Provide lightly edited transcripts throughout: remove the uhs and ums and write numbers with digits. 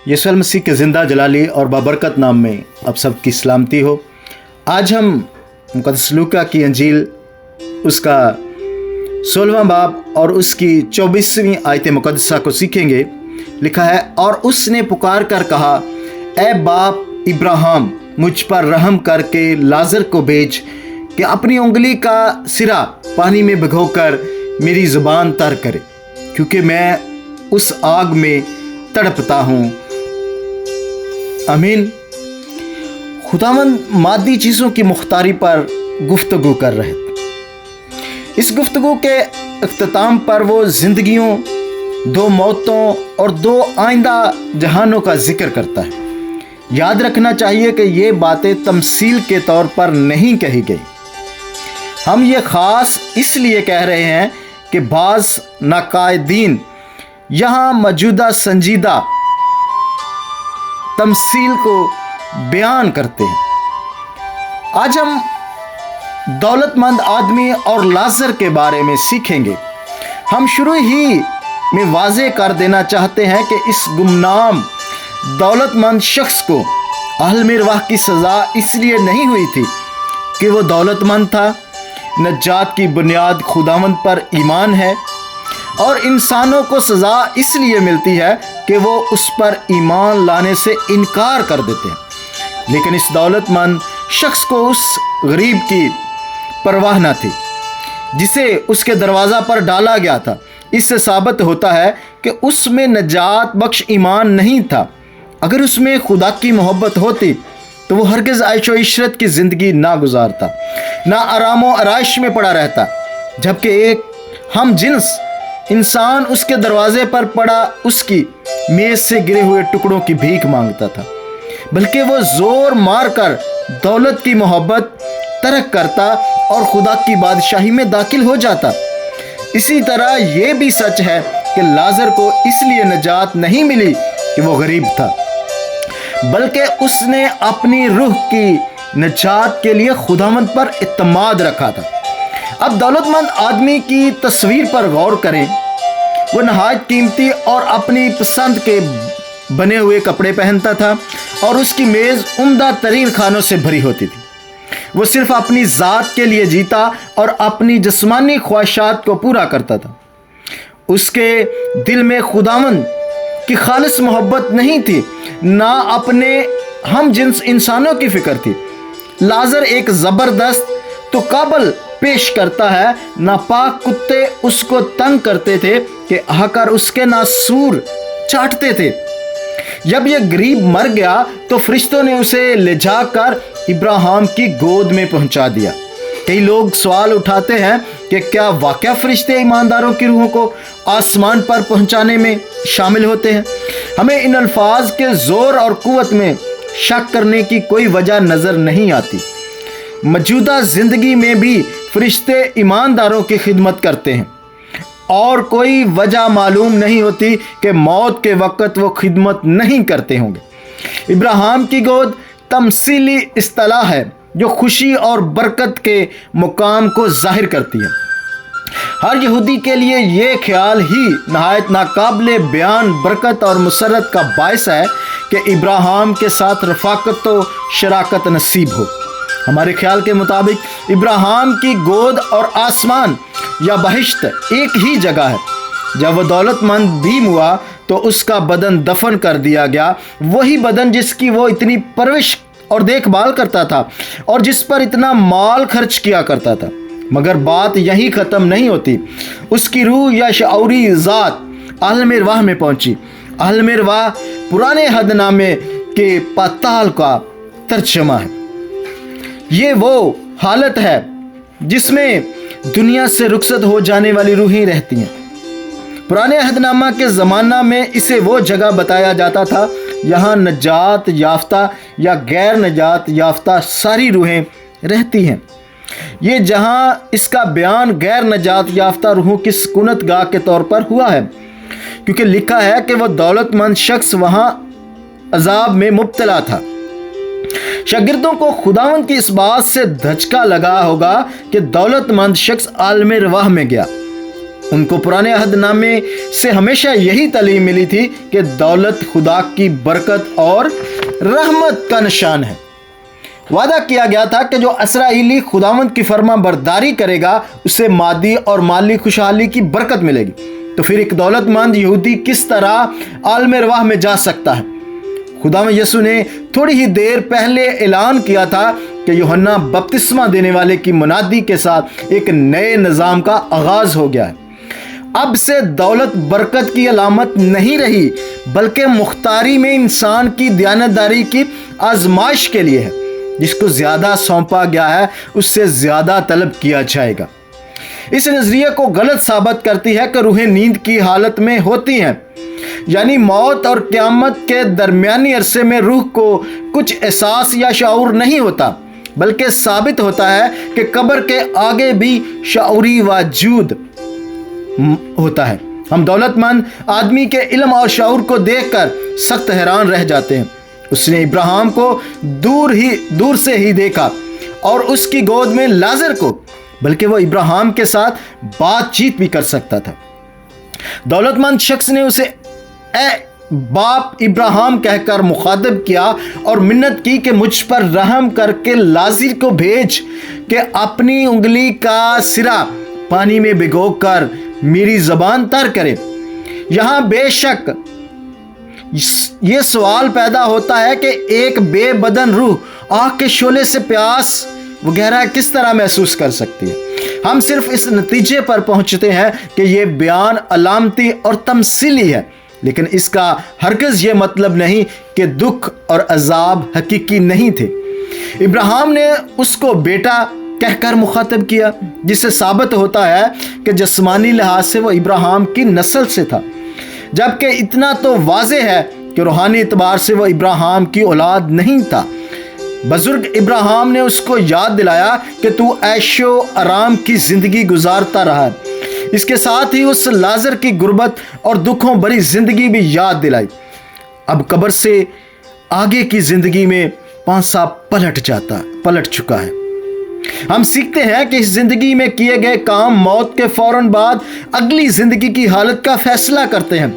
یسوع مسیح کے زندہ جلالی اور بابرکت نام میں اب سب کی سلامتی ہو۔ آج ہم مقدس لوکا کی انجیل اس کا 16واں باب اور اس کی 24ویں آیت مقدسہ کو سیکھیں گے۔ لکھا ہے، اور اس نے پکار کر کہا، اے باپ ابراہیم، مجھ پر رحم کر کے لازر کو بھیج کہ اپنی انگلی کا سرا پانی میں بھگو کر میری زبان تر کرے، کیونکہ میں اس آگ میں تڑپتا ہوں۔ آمین۔ خداوند مادی چیزوں کی مختاری پر گفتگو کر رہے تھے۔ اس گفتگو کے اختتام پر وہ زندگیوں، 2 موتوں اور 2 آئندہ جہانوں کا ذکر کرتا ہے۔ یاد رکھنا چاہیے کہ یہ باتیں تمثیل کے طور پر نہیں کہی گئی۔ ہم یہ خاص اس لیے کہہ رہے ہیں کہ بعض ناقائدین یہاں موجودہ سنجیدہ تمثیل کو بیان کرتے ہیں۔ آج ہم دولت مند آدمی اور لازر کے بارے میں سیکھیں گے۔ ہم شروع ہی میں واضح کر دینا چاہتے ہیں کہ اس گمنام دولت مند شخص کو عالم ارواح کی سزا اس لیے نہیں ہوئی تھی کہ وہ دولت مند تھا۔ نجات کی بنیاد خداوند پر ایمان ہے، اور انسانوں کو سزا اس لیے ملتی ہے کہ وہ اس پر ایمان لانے سے انکار کر دیتے ہیں۔ لیکن اس دولت مند شخص کو اس غریب کی پرواہ نہ تھی جسے اس کے دروازہ پر ڈالا گیا تھا۔ اس سے ثابت ہوتا ہے کہ اس میں نجات بخش ایمان نہیں تھا۔ اگر اس میں خدا کی محبت ہوتی تو وہ ہرگز عیش و عشرت کی زندگی نہ گزارتا، نہ آرام و آرائش میں پڑا رہتا، جبکہ ایک ہم جنس انسان اس کے دروازے پر پڑا اس کی میز سے گرے ہوئے ٹکڑوں کی بھیک مانگتا تھا، بلکہ وہ زور مار کر دولت کی محبت ترک کرتا اور خدا کی بادشاہی میں داخل ہو جاتا۔ اسی طرح یہ بھی سچ ہے کہ لازر کو اس لیے نجات نہیں ملی کہ وہ غریب تھا، بلکہ اس نے اپنی روح کی نجات کے لیے خداوند پر اعتماد رکھا تھا۔ اب دولت مند آدمی کی تصویر پر غور کریں۔ وہ نہایت قیمتی اور اپنی پسند کے بنے ہوئے کپڑے پہنتا تھا، اور اس کی میز عمدہ ترین کھانوں سے بھری ہوتی تھی۔ وہ صرف اپنی ذات کے لیے جیتا اور اپنی جسمانی خواہشات کو پورا کرتا تھا۔ اس کے دل میں خداوند کی خالص محبت نہیں تھی، نہ اپنے ہم جنس انسانوں کی فکر تھی۔ لازر ایک زبردست تو قابل پیش کرتا ہے۔ ناپاک کتے اس کو تنگ کرتے تھے کہ آ کر اس کے ناسور چاٹتے تھے۔ جب یہ غریب مر گیا تو فرشتوں نے اسے لے جا کر ابراہیم کی گود میں پہنچا دیا۔ کئی لوگ سوال اٹھاتے ہیں کہ کیا واقعہ فرشتے ایمانداروں کی روحوں کو آسمان پر پہنچانے میں شامل ہوتے ہیں؟ ہمیں ان الفاظ کے زور اور قوت میں شک کرنے کی کوئی وجہ نظر نہیں آتی۔ موجودہ زندگی میں بھی فرشتے ایمانداروں کی خدمت کرتے ہیں، اور کوئی وجہ معلوم نہیں ہوتی کہ موت کے وقت وہ خدمت نہیں کرتے ہوں گے۔ ابراہیم کی گود تمثیلی اصطلاح ہے جو خوشی اور برکت کے مقام کو ظاہر کرتی ہے۔ ہر یہودی کے لیے یہ خیال ہی نہایت ناقابل بیان برکت اور مسرت کا باعث ہے کہ ابراہیم کے ساتھ رفاقت و شراکت نصیب ہو۔ ہمارے خیال کے مطابق ابراہیم کی گود اور آسمان یا بہشت ایک ہی جگہ ہے۔ جب وہ دولت مند بھی ہوا تو اس کا بدن دفن کر دیا گیا، وہی بدن جس کی وہ اتنی پرورش اور دیکھ بھال کرتا تھا اور جس پر اتنا مال خرچ کیا کرتا تھا۔ مگر بات یہی ختم نہیں ہوتی۔ اس کی روح یا شعوری ذات عالم ارواح میں پہنچی۔ عالم ارواح پرانے عہد نامے کے پاتال کا ترجمہ ہے۔ یہ وہ حالت ہے جس میں دنیا سے رخصت ہو جانے والی روحیں رہتی ہیں۔ پرانے عہد نامہ کے زمانہ میں اسے وہ جگہ بتایا جاتا تھا یہاں نجات یافتہ یا غیر نجات یافتہ ساری روحیں رہتی ہیں۔ یہ جہاں اس کا بیان غیر نجات یافتہ روحوں کی سکونت گاہ کے طور پر ہوا ہے، کیونکہ لکھا ہے کہ وہ دولت مند شخص وہاں عذاب میں مبتلا تھا۔ شاگردوں کو خداوند کی اس بات سے دھچکا لگا ہوگا کہ دولت مند شخص عالم ارواح میں گیا، ان کو پرانے عہد نامے سے ہمیشہ یہی تعلیم ملی تھی کہ دولت خدا کی برکت اور رحمت کا نشان ہے۔ وعدہ کیا گیا تھا کہ جو اسرائیلی خداوند کی فرما برداری کرے گا اسے مادی اور مالی خوشحالی کی برکت ملے گی۔ تو پھر ایک دولت مند یہودی کس طرح عالم رواح میں جا سکتا ہے؟ خداوند یسوع نے تھوڑی ہی دیر پہلے اعلان کیا تھا کہ یوحنا بپتسمہ دینے والے کی منادی کے ساتھ ایک نئے نظام کا آغاز ہو گیا ہے۔ اب سے دولت برکت کی علامت نہیں رہی، بلکہ مختاری میں انسان کی دیانتداری کی آزمائش کے لیے ہے۔ جس کو زیادہ سونپا گیا ہے اس سے زیادہ طلب کیا جائے گا۔ اس نظریے کو غلط ثابت کرتی ہے کہ روحیں نیند کی حالت میں ہوتی ہیں، یعنی موت اور قیامت کے درمیانی عرصے میں روح کو کچھ احساس یا شعور نہیں ہوتا، بلکہ ثابت ہوتا ہے کہ قبر کے آگے بھی شعوری وجود ہوتا ہے۔ ہم دولت مند آدمی کے علم اور شعور کو دیکھ کر سخت حیران رہ جاتے ہیں۔ اس نے ابراہیم کو دور سے ہی دیکھا اور اس کی گود میں لازر کو، بلکہ وہ ابراہیم کے ساتھ بات چیت بھی کر سکتا تھا۔ دولت مند شخص نے اسے اے باپ ابراہیم کہہ کر مخاطب کیا اور منت کی کہ مجھ پر رحم کر کے لازر کو بھیج کہ اپنی انگلی کا سرا پانی میں بھگو کر میری زبان تر کرے۔ یہاں بے شک یہ سوال پیدا ہوتا ہے کہ ایک بے بدن روح آگ کے شعلے سے پیاس وغیرہ کس طرح محسوس کر سکتی ہے؟ ہم صرف اس نتیجے پر پہنچتے ہیں کہ یہ بیان علامتی اور تمثیلی ہے، لیکن اس کا ہرگز یہ مطلب نہیں کہ دکھ اور عذاب حقیقی نہیں تھے۔ ابراہیم نے اس کو بیٹا کہہ کر مخاطب کیا، جس سے ثابت ہوتا ہے کہ جسمانی لحاظ سے وہ ابراہیم کی نسل سے تھا، جبکہ اتنا تو واضح ہے کہ روحانی اعتبار سے وہ ابراہیم کی اولاد نہیں تھا۔ بزرگ ابراہیم نے اس کو یاد دلایا کہ تو عیش و آرام کی زندگی گزارتا رہا ہے۔ اس کے ساتھ ہی اس لازر کی غربت اور دکھوں بری زندگی بھی یاد دلائی۔ اب قبر سے آگے کی زندگی میں پانسا پلٹ چکا ہے۔ ہم سیکھتے ہیں کہ اس زندگی میں کیے گئے کام موت کے فوراً بعد اگلی زندگی کی حالت کا فیصلہ کرتے ہیں،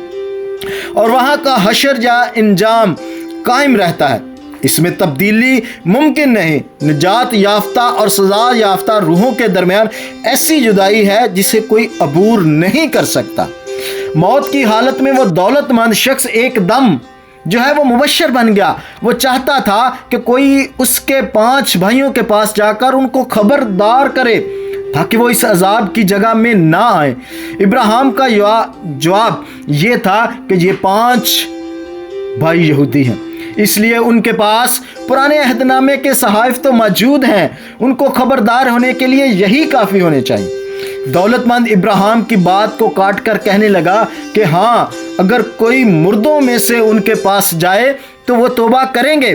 اور وہاں کا حشر یا انجام قائم رہتا ہے۔ اس میں تبدیلی ممکن نہیں۔ نجات یافتہ اور سزا یافتہ روحوں کے درمیان ایسی جدائی ہے جسے کوئی عبور نہیں کر سکتا۔ موت کی حالت میں وہ دولت مند شخص ایک دم جو ہے وہ مبشر بن گیا۔ وہ چاہتا تھا کہ کوئی اس کے 5 بھائیوں کے پاس جا کر ان کو خبردار کرے تاکہ وہ اس عذاب کی جگہ میں نہ آئے۔ ابراہیم کا جواب یہ تھا کہ یہ 5 بھائی یہودی ہیں، اس لیے ان کے پاس پرانے عہد نامے کے صحائف تو موجود ہیں، ان کو خبردار ہونے کے لیے یہی کافی ہونے چاہیے۔ دولت مند ابراہیم کی بات کو کاٹ کر کہنے لگا کہ ہاں، اگر کوئی مردوں میں سے ان کے پاس جائے تو وہ توبہ کریں گے۔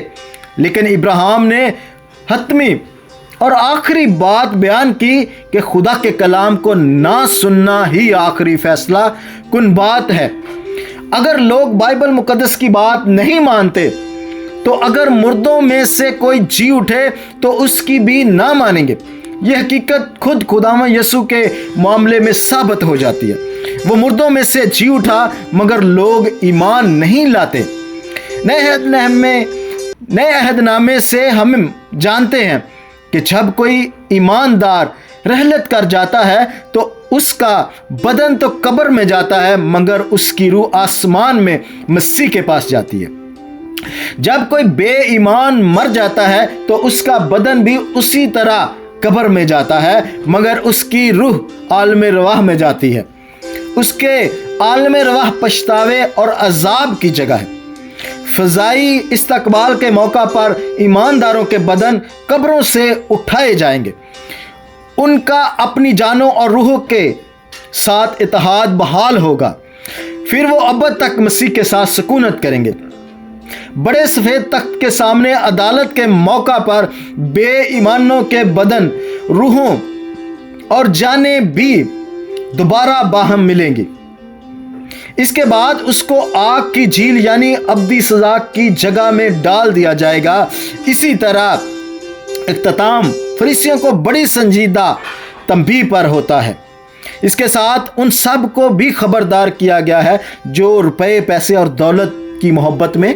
لیکن ابراہیم نے حتمی اور آخری بات بیان کی کہ خدا کے کلام کو نہ سننا ہی آخری فیصلہ کن بات ہے۔ اگر لوگ بائبل مقدس کی بات نہیں مانتے تو اگر مردوں میں سے کوئی جی اٹھے تو اس کی بھی نہ مانیں گے۔ یہ حقیقت خود خداوند یسوع کے معاملے میں ثابت ہو جاتی ہے۔ وہ مردوں میں سے جی اٹھا مگر لوگ ایمان نہیں لاتے۔ نئے عہد نامے سے ہم جانتے ہیں کہ جب کوئی ایماندار رحلت کر جاتا ہے تو اس کا بدن تو قبر میں جاتا ہے مگر اس کی روح آسمان میں مسیح کے پاس جاتی ہے۔ جب کوئی بے ایمان مر جاتا ہے تو اس کا بدن بھی اسی طرح قبر میں جاتا ہے مگر اس کی روح عالم رواح میں جاتی ہے۔ اس کے عالم رواح پچھتاوے اور عذاب کی جگہ ہے۔ فضائی استقبال کے موقع پر ایمانداروں کے بدن قبروں سے اٹھائے جائیں گے، ان کا اپنی جانوں اور روحوں کے ساتھ اتحاد بحال ہوگا، پھر وہ ابد تک مسیح کے ساتھ سکونت کریں گے۔ بڑے سفید تخت کے سامنے عدالت کے موقع پر بے ایمانوں کے بدن، روحوں اور جانیں بھی دوبارہ باہم ملیں گی۔ اس کے بعد اس کو آگ کی جھیل یعنی ابدی سزا کی جگہ میں ڈال دیا جائے گا۔ اسی طرح اختتام فریسیوں کو بڑی سنجیدہ تنبیہ پر ہوتا ہے۔ اس کے ساتھ ان سب کو بھی خبردار کیا گیا ہے جو روپے، پیسے اور دولت کی محبت میں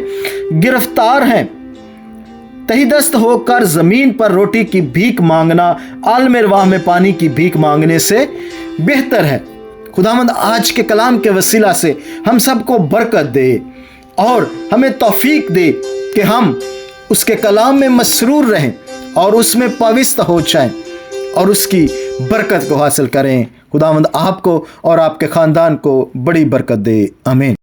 گرفتار ہیں۔ تہی دست ہو کر زمین پر روٹی کی بھیک مانگنا عالم رواح میں پانی کی بھیک مانگنے سے بہتر ہے۔ خداوند آج کے کلام کے وسیلہ سے ہم سب کو برکت دے اور ہمیں توفیق دے کہ ہم اس کے کلام میں مسرور رہیں اور اس میں پاویست ہو جائیں اور اس کی برکت کو حاصل کریں۔ خداوند آپ کو اور آپ کے خاندان کو بڑی برکت دے، آمین۔